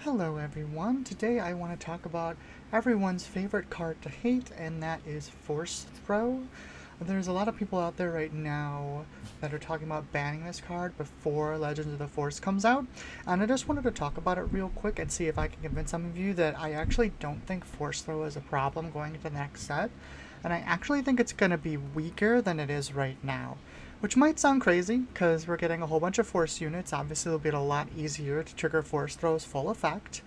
Hello everyone, today I want to talk about everyone's favorite card to hate, and that is Force Throw. There's a lot of people out there right now that are talking about banning this card before Legends of the Force comes out, and I just wanted to talk about it real quick and see if I can convince some of you that I actually don't think Force Throw is a problem going into the next set, and I actually think it's going to be weaker than it is right now. Which might sound crazy, because we're getting a whole bunch of force units. Obviously, it'll be a lot easier to trigger force throws full effect.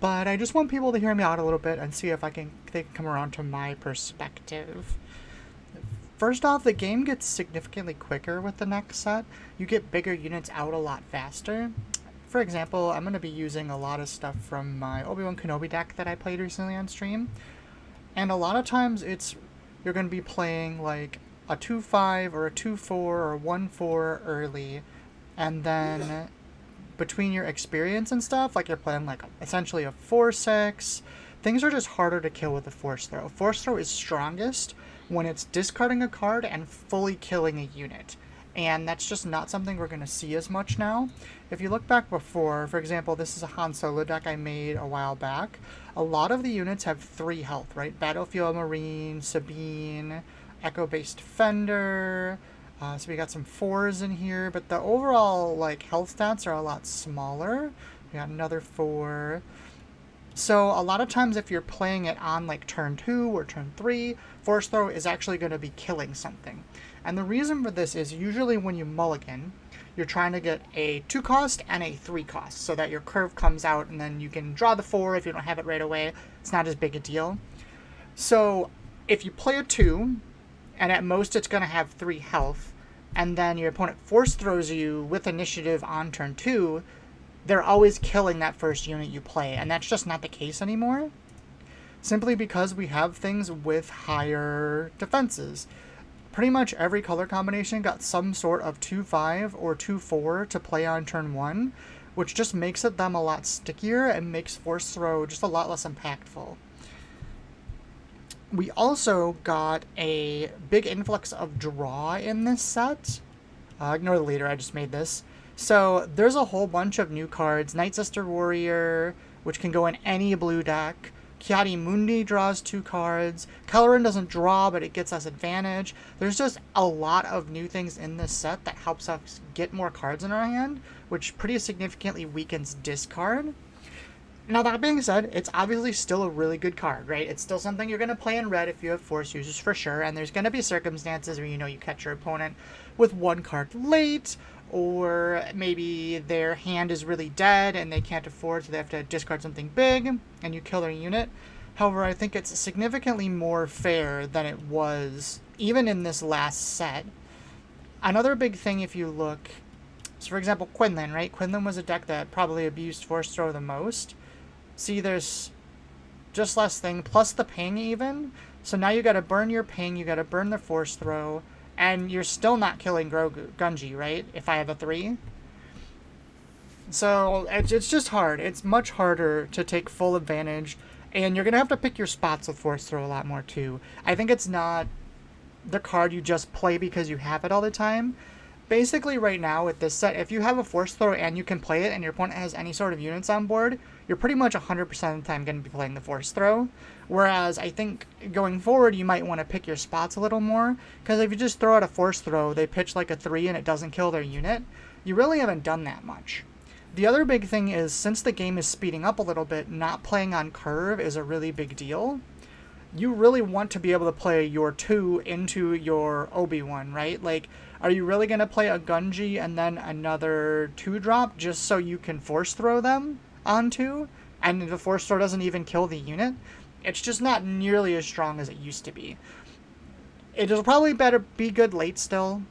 But I just want people to hear me out a little bit and see if they can come around to my perspective. First off, the game gets significantly quicker with the next set. You get bigger units out a lot faster. For example, I'm going to be using a lot of stuff from my Obi-Wan Kenobi deck that I played recently on stream. And a lot of times you're going to be playing like a 2-5 or a 2-4 or a 1-4 early, and then between your experience and stuff, like you're playing like essentially a 4-6, things are just harder to kill with a Force Throw. Force Throw is strongest when it's discarding a card and fully killing a unit. And that's just not something we're going to see as much now. If you look back before, for example, this is a Han Solo deck I made a while back. A lot of the units have 3 health, right? Battlefield Marine, Sabine, Echo-based Defender, so we got some 4s in here, but the overall like health stats are a lot smaller. We got another 4. So a lot of times if you're playing it on like turn 2 or turn 3, Force Throw is actually going to be killing something. And the reason for this is usually when you mulligan, you're trying to get a 2 cost and a 3 cost so that your curve comes out and then you can draw the 4 if you don't have it right away. It's not as big a deal. So if you play a 2, and at most it's going to have 3 health, and then your opponent force throws you with initiative on turn 2, they're always killing that first unit you play, and that's just not the case anymore. Simply because we have things with higher defenses. Pretty much every color combination got some sort of 2-5 or 2-4 to play on turn 1, which just makes them a lot stickier and makes force throw just a lot less impactful. We also got a big influx of draw in this set. Ignore the leader, I just made this. So there's a whole bunch of new cards. Night Sister Warrior, which can go in any blue deck. Ki-Adi-Mundi draws 2 cards. Colorin doesn't draw, but it gets us advantage. There's just a lot of new things in this set that helps us get more cards in our hand, which pretty significantly weakens discard. Now, that being said, it's obviously still a really good card, right? It's still something you're going to play in red if you have force users for sure, and there's going to be circumstances where you catch your opponent with 1 card late, or maybe their hand is really dead and they can't afford, so they have to discard something big, and you kill their unit. However, I think it's significantly more fair than it was even in this last set. Another big thing, if you look, so for example, Quinlan, right? Quinlan was a deck that probably abused Force Throw the most. See, there's just less thing, plus the ping even. So now you gotta burn your ping, you gotta burn the Force Throw, and you're still not killing Gungi, right? If I have a 3. So it's just hard. It's much harder to take full advantage, and you're gonna have to pick your spots with Force Throw a lot more too. I think it's not the card you just play because you have it all the time. Basically, right now with this set, if you have a Force Throw and you can play it and your opponent has any sort of units on board, you're pretty much 100% of the time going to be playing the Force Throw. Whereas I think going forward, you might want to pick your spots a little more, because if you just throw out a Force Throw, they pitch like a 3 and it doesn't kill their unit, you really haven't done that much. The other big thing is, since the game is speeding up a little bit, not playing on curve is a really big deal. You really want to be able to play your 2 into your Obi-Wan, right? Like, are you really going to play a Gungi and then another 2-drop just so you can force throw them on 2? And the force throw doesn't even kill the unit? It's just not nearly as strong as it used to be. It'll probably better be good late still.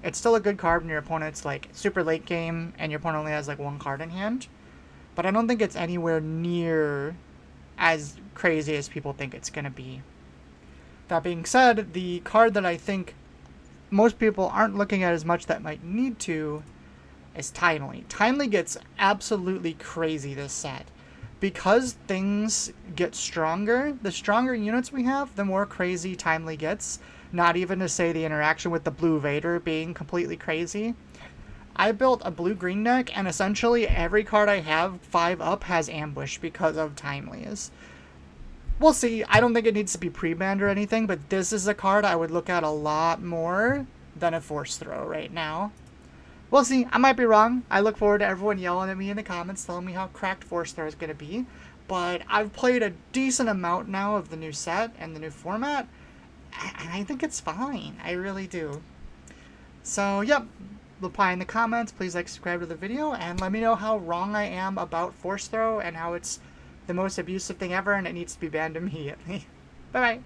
It's still a good card when your opponent's like super late game and your opponent only has like 1 card in hand. But I don't think it's anywhere near as crazy as people think it's going to be. That being said, the card that I think most people aren't looking at as much that might need to is Timely. Timely gets absolutely crazy this set. Because things get stronger, the stronger units we have, the more crazy Timely gets. Not even to say the interaction with the Blue Vader being completely crazy. I built a blue-green deck, and essentially every card I have 5 up has Ambush because of Timelies. We'll see. I don't think it needs to be pre-banned or anything, but this is a card I would look at a lot more than a Force Throw right now. We'll see. I might be wrong. I look forward to everyone yelling at me in the comments telling me how cracked Force Throw is going to be. But I've played a decent amount now of the new set and the new format, and I think it's fine. I really do. So, yep. Reply in the comments. Please like, subscribe to the video, and let me know how wrong I am about Force Throw and how it's the most abusive thing ever and it needs to be banned immediately. Bye-bye.